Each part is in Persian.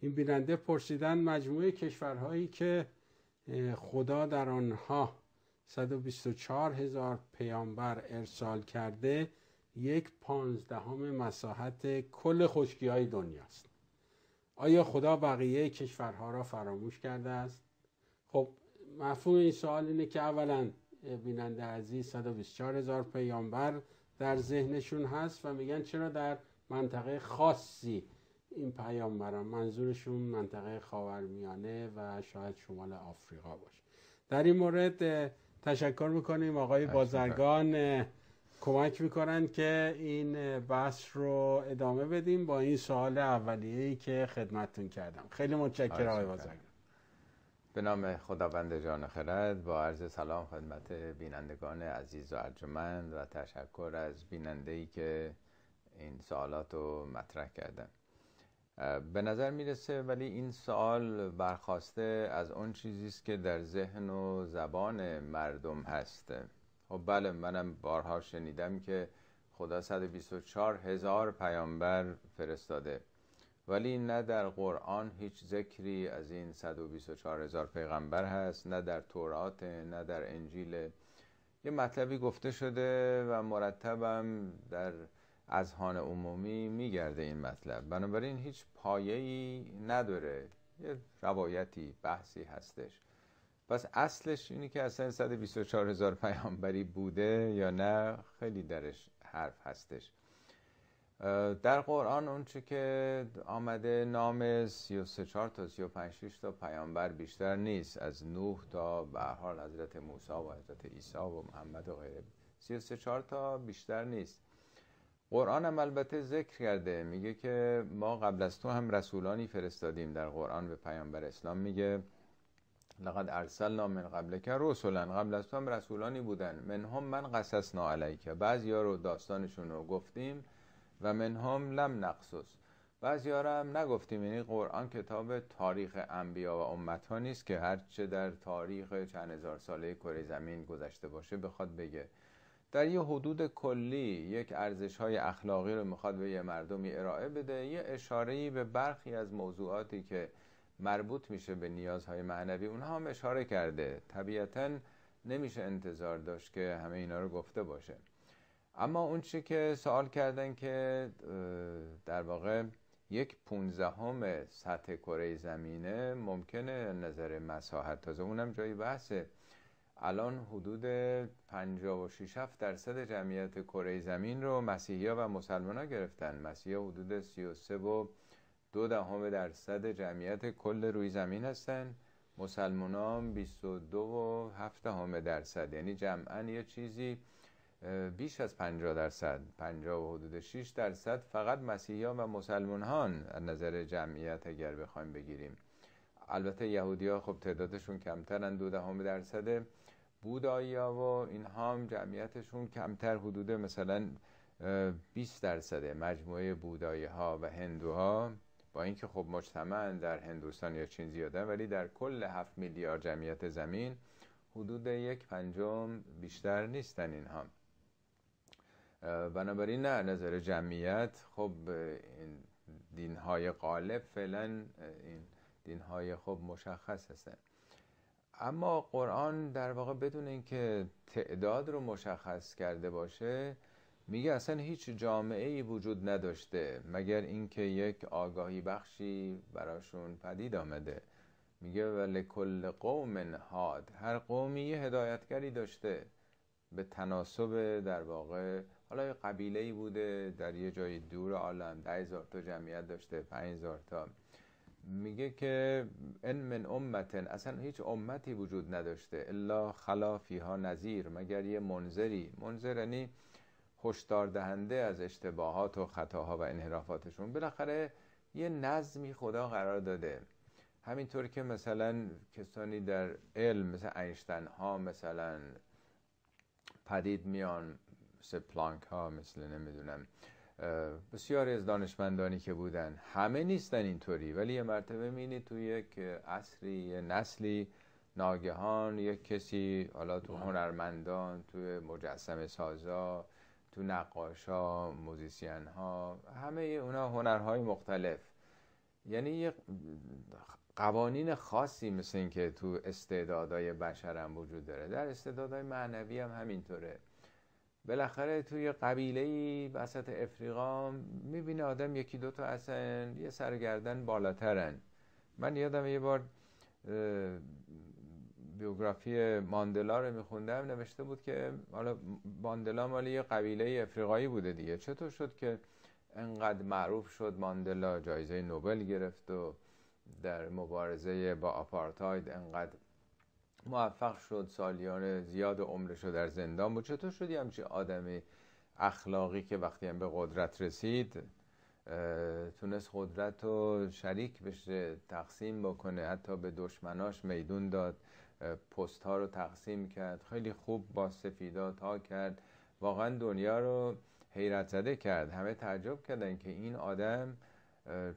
این بیننده پرسیدن مجموعه کشورهایی که خدا در آنها 124,000 پیامبر ارسال کرده 1/15 مساحت کل خشکی‌های دنیاست. آیا خدا بقیه کشورها را فراموش کرده است؟ خب مفهوم این سوال اینه که اولا بیننده عزیز 124,000 پیامبر در ذهنشون هست و میگن چرا در منطقه خاصی این پیامبران، منظورشون منطقه خاورمیانه و شاید شمال آفریقا باشه. در این مورد تشکر میکنیم آقای بازرگان کمک میکنن که این بحث رو ادامه بدیم با این سوال اولیه‌ای که خدمتتون کردم. خیلی متشکرم آقای بازرگان. به نام خداوند جان خرد با عرض سلام خدمت بینندگان عزیز و ارجمند و تشکر از بیننده‌ای که این سوالات رو مطرح کردن. به نظر میرسه ولی این سوال برخواسته از اون چیزی است که در ذهن و زبان مردم هست. خب بله، منم بارها شنیدم که خدا 124,000 پیامبر فرستاده، ولی نه در قرآن هیچ ذکری از این 124,000 پیغمبر هست، نه در تورات، نه در انجیل. یه مطلبی گفته شده و مرتبم در اذهان عمومی میگرده این مطلب، بنابراین هیچ پایه‌ای نداره، یه روایتی، بحثی هستش. پس اصلش اینی که اصلا 124,000 پیامبری بوده یا نه خیلی درش حرف هستش. در قرآن اون چه که آمده نام 33 تا 35 تا پیامبر بیشتر نیست، از نوح تا به هر حال حضرت موسی و حضرت عیسی و محمد و غیره، 33 تا بیشتر نیست. قرآن هم البته ذکر کرده، میگه که ما قبل از تو هم رسولانی فرستادیم. در قرآن به پیامبر اسلام میگه لقد ارسلنا من قبلک رسلا، قبل از تو هم رسولانی بودن، منهم من قصصنا علیک، بعضیا رو داستانشون رو گفتیم و منهم لم نقصص، بعضیا رو هم نگفتیم. یعنی قرآن کتاب تاریخ انبیا و امت ها نیست که هرچه در تاریخ چند هزار ساله کره زمین گذشته باشه بخواد بگه. در یه حدود کلی یک ارزش‌های اخلاقی رو میخواد به یه مردمی ارائه بده، یه اشاره‌ای به برخی از موضوعاتی که مربوط میشه به نیازهای معنوی اونها هم اشاره کرده. طبیعتاً نمیشه انتظار داشت که همه اینا رو گفته باشه. اما اون چی که سوال کردن که در واقع 1/15 سطح کره زمینه ممکنه نظر مساحت، تازه اونم جای بحثه. الان حدود 56% جمعیت کره زمین رو مسیحی‌ها و مسلمان‌ها گرفتن. مسیحی‌ها حدود 33.2% جمعیت کل روی زمین هستن، مسلمان‌ها 22.7%، یعنی جمعاً یه چیزی بیش از 50%، 50 و حدود 6% فقط مسیحی‌ها و مسلمان‌ها از نظر جمعیت اگر بخوایم بگیریم. البته یهودی‌ها خب تعدادشون کمترن، 0.2%. بودایی‌ها و اینها هم جمعیتشون کمتر، حدود مثلا 20% مجموعه بودایی‌ها و هندوها، با اینکه خب مجتمعاً در هندوستان یا چین زیاده، ولی در کل 7 میلیارد جمعیت زمین حدود 1/5 بیشتر نیستن اینها. بنابراین نه، نظر جمعیت خب این دین‌های غالب فعلا این دین‌های خب مشخص هستن. اما قرآن در واقع بدون اینکه تعداد رو مشخص کرده باشه میگه اصلا هیچ جامعه‌ای وجود نداشته مگر اینکه یک آگاهی بخشی براشون پدید آمده. میگه ولکل قوم هاد، هر قومی یه هدایتگری داشته به تناسب در واقع، حالا یه قبیله‌ای بوده در یه جای دور عالم 10,000 تا جمعیت داشته، 5,000 تا. میگه که ان من امتن، اصلا هیچ امتی وجود نداشته الا خلا فیها نذیر، مگر یه منذری. منذر یعنی هشدار دهنده از اشتباهات و خطاها و انحرافاتشون. بالاخره یه نظمی خدا قرار داده. همینطور که مثلا کسانی در علم مثل اینشتین ها مثلا پدید میان، مثل پلانک ها، مثل نمیدونم بسیاری از دانشمندانی که بودن، همه نیستن اینطوری، ولی یه مرتبه می‌بینید تو یک عصری، یه نسلی، ناگهان یک کسی، حالا تو هنرمندان، تو مجسمه سازا، تو نقاشا، موزیسین ها، همه اونا هنرهای مختلف، یعنی یه قوانین خاصی مثل این که تو استعدادهای بشر هم وجود داره، در استعدادهای معنوی هم همینطوره. بالاخره توی قبیله‌ای وسط افریقا میبینه آدم یکی دوتا اصلا یه سرگردن بالاترن. من یادم یه بار بیوگرافی ماندلا رو میخوندم، نوشته بود که حالا ماندلا مال یه قبیله افریقایی بوده دیگه، چطور شد که انقدر معروف شد، ماندلا جایزه نوبل گرفت و در مبارزه با آپارتاید انقدر موفق شد، سالیان زیاد عمرش رو در زندان بود. چطور شد یه همچین آدمی اخلاقی که وقتی هم به قدرت رسید تونست قدرت رو شریک بشه، تقسیم بکنه، حتی به دشمناش میدون داد، پست ها رو تقسیم کرد، خیلی خوب با سفیدات ها کرد، واقعا دنیا رو حیرت زده کرد. همه تعجب کردن که این آدم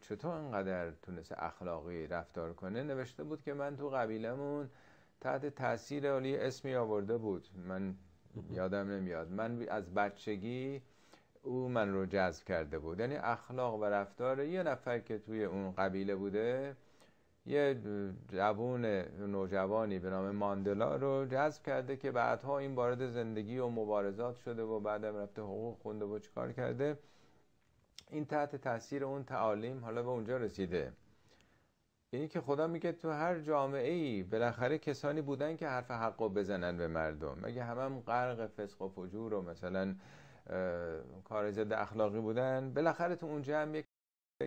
چطور انقدر تونست اخلاقی رفتار کنه. نوشته بود که من تو قبیلمون تحت تاثیر علی اسمی آورده بود، من یادم نمیاد، من از بچگی او من رو جذب کرده بود. یعنی اخلاق و رفتار یه نفر که توی اون قبیله بوده، یه نوجوانی به نام ماندلا رو جذب کرده که بعدها این وارد زندگی و مبارزات شده و بعدم رفته حقوق خونده و چیکار کرده. این تحت تاثیر اون تعالیم حالا به اونجا رسیده. یعنی که خدا میگه تو هر جامعه‌ای بالاخره کسانی بودن که حرف حقو بزنن به مردم. مگه همه غرق فسق و فجور و مثلا کار ضد اخلاقی بودن؟ بالاخره تو اون جمع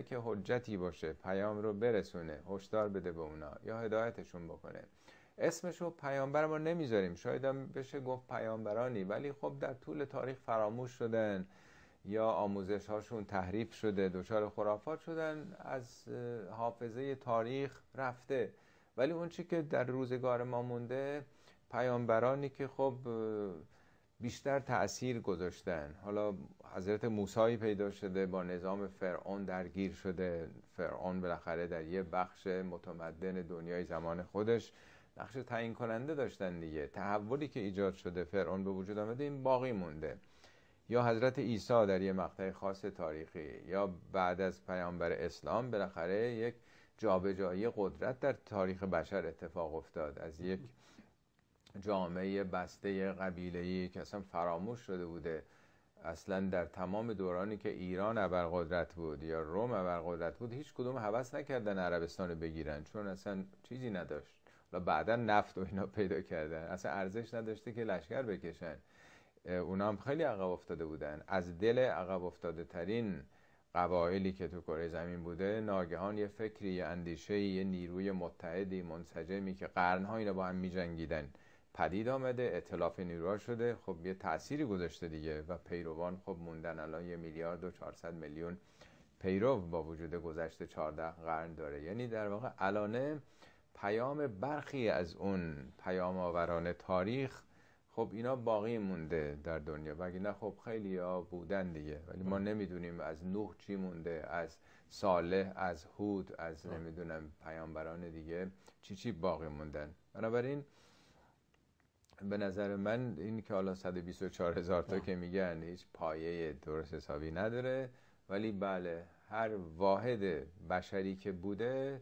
که حجتی باشه، پیام رو برسونه، هشدار بده به اونا یا هدایتشون بکنه. اسمشو پیامبر ما نمیذاریم، شاید هم بشه گفت پیامبرانی، ولی خب در طول تاریخ فراموش شدن یا آموزش هاشون تحریف شده، دچار خرافات شدن، از حافظه تاریخ رفته. ولی اون چی که در روزگار ما مونده، پیامبرانی که خب بیشتر تأثیر گذاشتن. حالا حضرت موسی پیدا شده با نظام فرعون درگیر شده، فرعون بالاخره در یه بخش متمدن دنیای زمان خودش نقش تعیین کننده داشتن دیگه. تحولی که ایجاد شده، فرعون به وجود آمده، این باقی مونده. یا حضرت عیسی در یه مقطع خاص تاریخی، یا بعد از پیامبر اسلام بالاخره یک جابجایی قدرت در تاریخ بشر اتفاق افتاد. از یک جامعه بسته قبیله‌ای که اصلا فراموش شده بوده، اصلا در تمام دورانی که ایران ابرقدرت بود یا روم ابرقدرت بود، هیچ کدوم هوس نکردن عربستان رو بگیرن، چون اصلا چیزی نداشت. بعدا نفت و اینا پیدا کردن، اصلا ارزش نداشته که لشکر بکشن. اونا هم خیلی عقب افتاده بودن. از دل عقب افتاده ترین قبایلی که تو کره زمین بوده، ناگهان یه فکری، یه اندیشه‌ای، یه نیروی متحدی منسجمی که قرن‌ها اینا با هم می‌جنگیدن پدید آمده، ائتلاف نیروها شده، خب یه تأثیری گذاشته دیگه و پیروان خب موندن. الان 1,400,000,000 پیرو با وجود گذشته 14 قرن داره. یعنی در واقع الانه پیام برخی از اون پیام آوران تاریخ خب اینا باقی مونده در دنیا، وگرنه خب خیلی ها بودن دیگه، ولی ما نمیدونیم از نوح چی مونده، از صالح، از هود، از نمیدونم پیامبران دیگه چی باقی موندن. بنابراین به نظر من این که حالا 124,000 تا که میگن هیچ پایه درست حسابی نداره، ولی بله هر واحد بشری که بوده،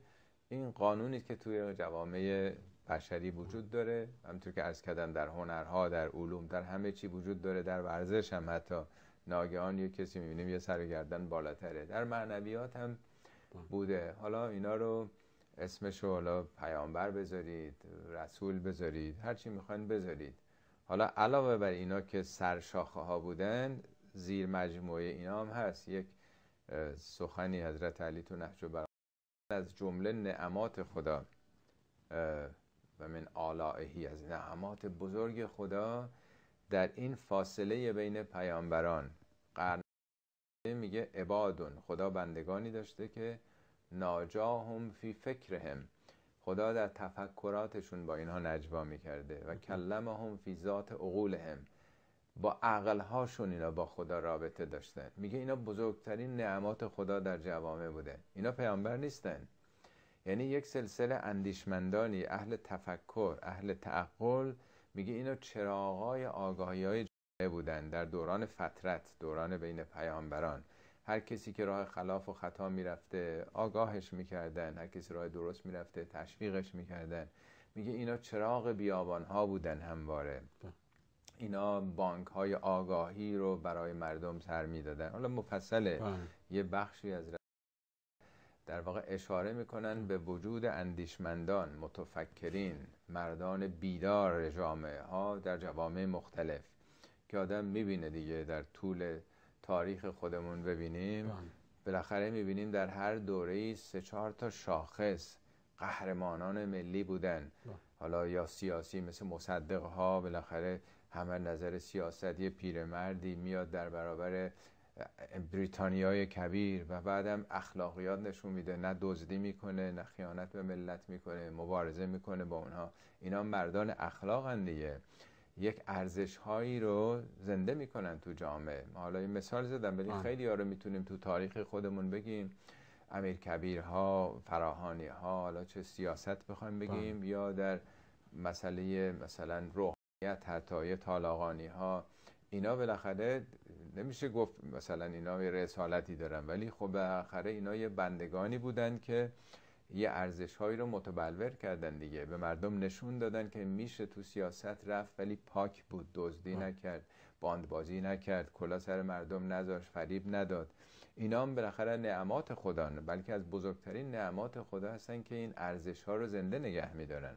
این قانونی که توی جوامع بشری وجود داره، همونطور که عرض کردم در هنرها، در علوم، در همه چی وجود داره، در ورزش هم حتی ناگهان یه کسی میبینیم یه سر و گردن بالاتره، در معنویات هم بوده. حالا اینا رو اسمشو حالا پیامبر بذارید، رسول بذارید، هر چی میخواین بذارید. حالا علاوه بر اینا که سرشاخه ها بودن، زیر مجموعه اینا هم هست یک سخنی حضرت علی تو نهج البلاغه از جمله نعمات خدا و من آلائهی، از نعمات بزرگ خدا در این فاصله بین پیامبران قرن، میگه عبادون، خدا بندگانی داشته که ناجاهم فی فکرهم، خدا در تفکراتشون با اینها نجوا میکرده و کلمهم فی ذات عقولهم، با عقلهاشون اینا با خدا رابطه داشتن. میگه اینا بزرگترین نعمات خدا در جوامع بوده. اینا پیامبر نیستن، یعنی یک سلسله اندیشمندانی، اهل تفکر، اهل تعقل، میگه اینا چراغای آگاهی‌های جامعه بودن در دوران فترت، دوران بین پیامبران. هر کسی که راه خلاف و خطا میرفته آگاهش میکردن، هر کسی راه درست میرفته تشویقش میکردن. میگه اینا چراغ بیابان ها بودن همواره، اینا بانک های آگاهی رو برای مردم سر میدادن. حالا مفصله یه بخشی از در واقع اشاره میکنن به وجود اندیشمندان، متفکرین، مردان بیدار جامعه ها در جوامع مختلف که آدم میبینه دیگه. در طول تاریخ خودمون ببینیم بالاخره میبینیم در هر دوره‌ای 3-4 تا شاخص قهرمانان ملی بودن. حالا یا سیاسی مثل مصدق ها، بالاخره همه نظر سیاست یه پیرمردی میاد در برابر بریتانیای کبیر و بعدم اخلاقیات نشون میده، نه دزدی میکنه نه خیانت به ملت میکنه، مبارزه میکنه با اونها. اینا مردان اخلاقن دیگه، یک ارزش هایی رو زنده میکنن تو جامعه. حالا این مثال زدم ولی خیلی ها رو میتونیم تو تاریخ خودمون بگیم، امیرکبیرها، فراهانی ها، حالا چه سیاست بخوایم بگیم یا در مسئله مثلا روحانیت حتی طالاقانی ها، اینا بالاخره نمیشه گفت مثلا اینا یه رسالتی دارن، ولی خب بالاخره اینا یه بندگانی بودن که یه ارزش‌هایی رو متبلور کردن دیگه، به مردم نشون دادن که میشه تو سیاست رفت ولی پاک بود، دزدی نکرد، باندبازی نکرد، کلا سر مردم نذاشت، فریب نداد. اینا هم بالاخره نعمات خدا، بلکه از بزرگترین نعمات خدا هستن که این ارزش‌ها رو زنده نگه می‌دارن.